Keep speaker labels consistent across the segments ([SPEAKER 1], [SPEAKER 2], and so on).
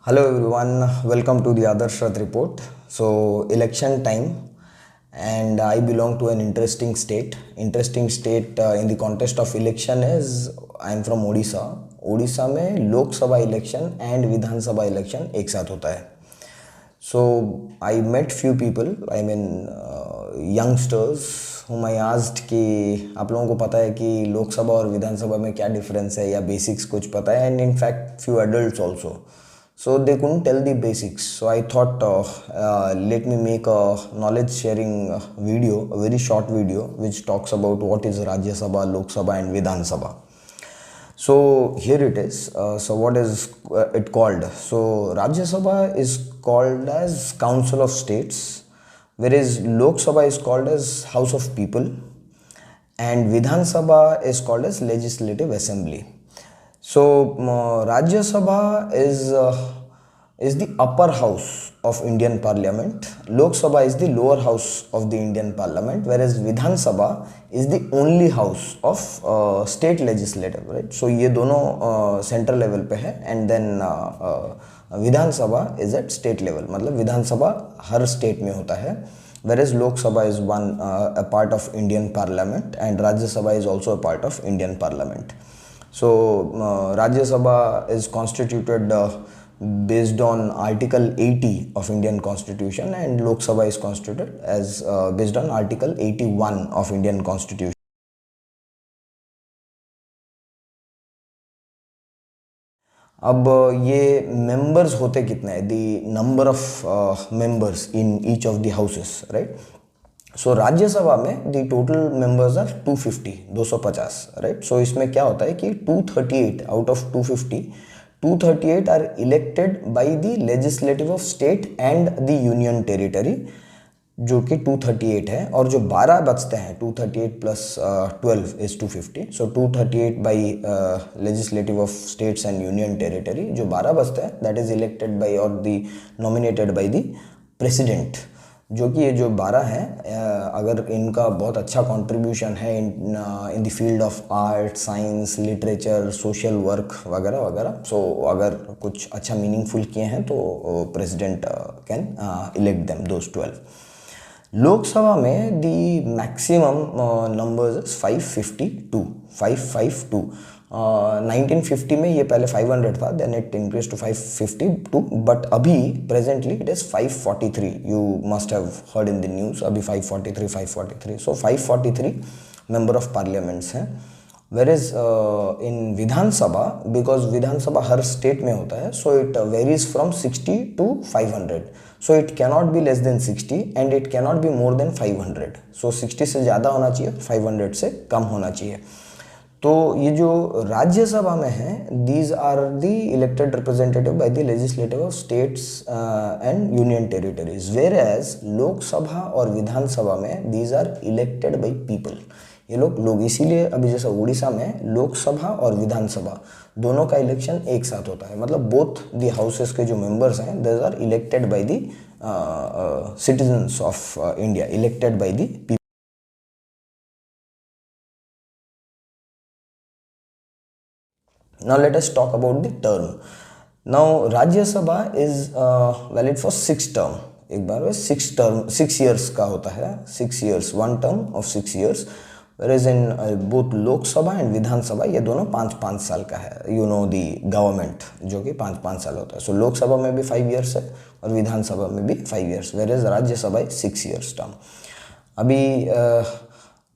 [SPEAKER 1] Hello everyone, welcome to the Adarsh Rath report. So election time, and I belong to an interesting state. Interesting state in the context of election is I am from Odisha. Odisha में Lok Sabha election and Vidhan Sabha election एक साथ होता है. So I met few people, I mean youngsters whom I asked कि आप लोगों को पता है कि लोकसभा और विधानसभा में क्या डिफरेंस है या बेसिक्स कुछ पता है, and in fact few adults also. So they couldn't tell the basics. So I thought, let me make a knowledge sharing video, a very short video, which talks about what is Rajya Sabha, Lok Sabha and Vidhan Sabha. So here it is. So what is it called? So Rajya Sabha is called as Council of States, whereas Lok Sabha is called as House of People, and Vidhan Sabha is called as Legislative Assembly. So Rajya Sabha is the upper house of Indian Parliament. Lok Sabha is the lower house of the Indian Parliament, whereas Vidhan Sabha is the only house of state legislative, right? So ये दोनों central level पे है, and then Vidhan Sabha is at state level. मतलब विधान सभा हर state में होता है, whereas Lok Sabha is a part of Indian Parliament, and Rajya Sabha is also a part of Indian Parliament. So Rajya Sabha is constituted based on Article 80 of Indian Constitution, and Lok Sabha is constituted as based on Article 81 of Indian Constitution. अब ये members होते कितने हैं? The number of members in each of the houses, right? So Rajya Sabha में the total members are 250, 250, right. So इसमें क्या होता है कि 238 out of 250, 238 are elected by the legislative of state and the union territory, जो कि 238 है, और जो 12 बचते हैं 238 plus 12 is 250. So 238 by legislative of states and union territory, जो 12 बचते हैं दैट इज इलेक्टेड बाय और the nominated by the president. जो कि ये जो 12 हैं, अगर इनका बहुत अच्छा कंट्रीब्यूशन है in the field of art, science, literature, social work वगैरह वगैरह, सो अगर कुछ अच्छा मीनिंगफुल किए हैं तो president can elect them those 12. Lok Sabha में दी मैक्सिमम नंबर्स इज 552, 552. 1950 में ये पहले 500 था, then it increase to 552, but अभी presently it is 543. You must have heard in the news, अभी 543. सो 543 मेंबर ऑफ पार्लियामेंट्स हैं. Where is in Vidhan Sabha, because Vidhan Sabha हर state में होता है, so it varies from 60 to 500. So it cannot be less than 60 and it cannot be more than 500. So 60 से ज़्यादा होना चाहिए, 500 से कम होना चाहिए. तो ये जो राज्यसभा में है, these are the elected representative by the legislative of states and union territories, whereas Lok Sabha और विधानसभा में these are elected by people. ये लोग इसीलिए अभी जैसे उड़ीसा में लोकसभा और विधानसभा दोनों का इलेक्शन एक साथ होता है. मतलब बोथ द हाउसेस के जो मेंबर्स हैं these are elected by the citizens of India, elected by the people. Now let us talk about the term. Now Rajya Sabha is valid for 6 term. एक बार में 6 term, 6 years का होता है, 6 years, one term of 6 years. Whereas in both Lok Sabha and Vidhan Sabha ये दोनों 5-5 साल का है. You know the government जो कि 5-5 साल होता है. So लोक सभा में भी 5 years है और विधान सभा में भी 5 years. Whereas राज्य सभा 6 years term.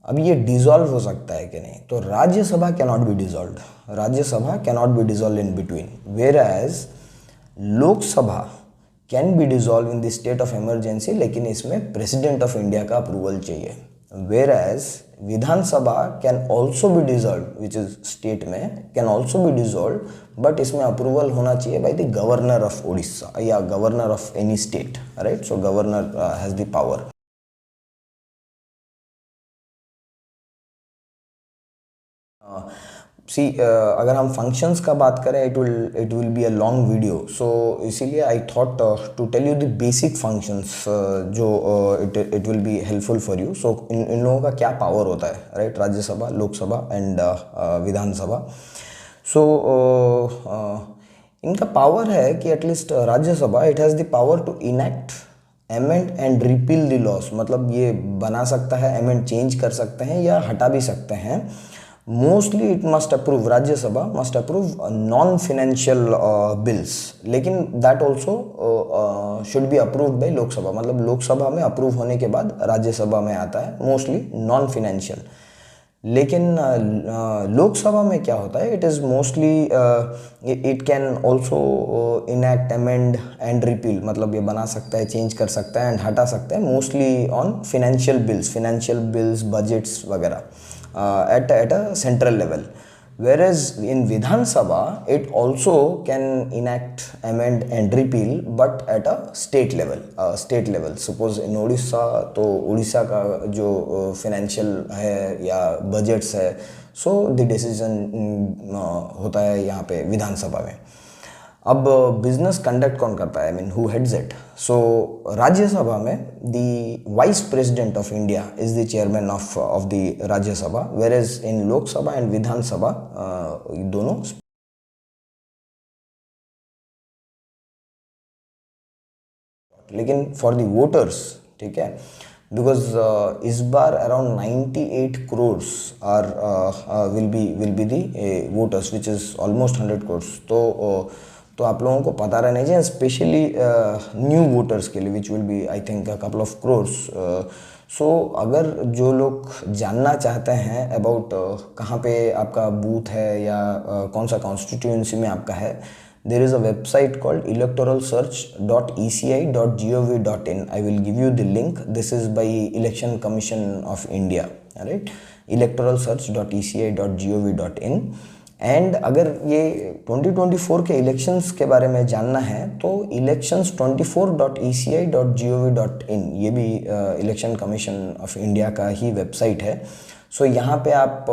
[SPEAKER 1] अभी ये डिसॉल्व हो सकता है कि नहीं? तो Rajya Sabha can not be dissolve, Rajya Sabha can not be dissolve in between, whereas Lok Sabha can be dissolve in the state of emergency, लेकिन इसमें प्रेसिडेंट ऑफ इंडिया का अप्रूवल चाहिए. Whereas Vidhan Sabha can also be dissolve, which is state में can also be dissolve, but इसमें approval होना चाहिए by the governor of Orissa या governor of any state, right. So governor has the power. अगर हम functions का बात करें, it will be a long video, so इसीलिए I thought to tell you the basic functions जो it will be helpful for you. So इन लोगों का क्या पावर होता है, right. Rajya Sabha, Lok Sabha and Vidhan Sabha. So इनका पावर है कि at least Rajya Sabha it has the power to enact amend and repeal the laws, मतलब ये बना सकता है, अमेंड चेंज कर सकते हैं या हटा भी सकते हैं। Mostly it must approve, Rajya Sabha must approve non financial bills, लेकिन that also should be approved by Lok Sabha, मतलब लोकसभा में अप्रूव होने के बाद राज्यसभा में आता है मोस्टली नॉन फिनेंशियल। लेकिन लोकसभा में क्या होता है, it is mostly it can also enact amend and repeal, मतलब ये बना सकता है, चेंज कर सकता है एंड हटा सकता है, mostly on financial bills budgets वगैरह at a central level. Whereas in Vidhan Sabha, it also can enact, amend and repeal, but at a state level. State level. Suppose in Odisha, तो उड़ीसा का जो financial है या budgets है, so the decision होता है यहाँ पे विधानसभा में। अब बिजनेस कंडक्ट कौन करता है, I mean who heads it? So Rajya Sabha में the vice president of India is the chairman of the Rajya Sabha, whereas in Lok Sabha and Vidhan Sabha दोनों। लेकिन फॉर द वोटर्स, ठीक है, बिकॉज इस बार around 98 crores are will be the voters which is almost 100 crores। तो आप लोगों को पता रहना चाहिए, स्पेशली न्यू वोटर्स के लिए which will be I think a couple of crores। So अगर जो लोग जानना चाहते हैं अबाउट कहाँ पे आपका बूथ है या कौन सा कॉन्स्टिट्यूंसी में आपका है, there is a website called electoralsearch.eci.gov.in. I will give you the link. This is by Election Commission of India, right? electoralsearch.eci.gov.in. And अगर ये 2024 के इलेक्शंस के बारे में जानना है तो elections24.eci.gov.in, ये भी इलेक्शन कमीशन ऑफ इंडिया का ही वेबसाइट है। सो यहाँ पे आप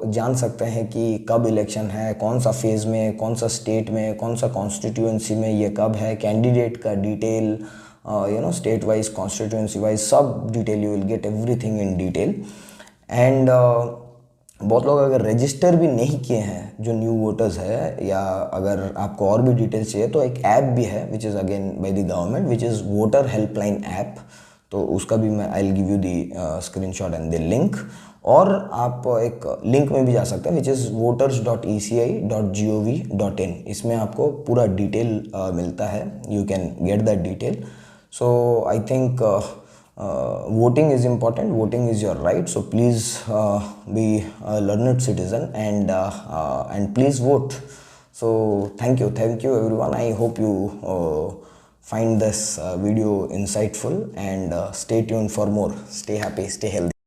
[SPEAKER 1] जान सकते हैं कि कब इलेक्शन है, कौन सा फेज़ में, कौन सा स्टेट में, कौन सा कॉन्स्टिट्यूएंसी में ये कब है, कैंडिडेट का detail, state wise, constituency wise, सब detail you will get everything in detail. And बहुत लोग अगर रजिस्टर भी नहीं किए हैं जो न्यू वोटर्स है, या अगर आपको और भी डिटेल्स चाहिए तो एक ऐप भी है which is again by the government which is voter helpline app, तो उसका भी मैं I will give you the screenshot and the link. और आप एक लिंक में भी जा सकते हैं विच इज़ voters.eci.gov.in, इसमें आपको पूरा डिटेल मिलता है, you can get that detail. So I think voting is important, voting is your right, so please be a learned citizen and please vote. So thank you everyone. I hope you find this video insightful and stay tuned for more. Stay happy, stay healthy.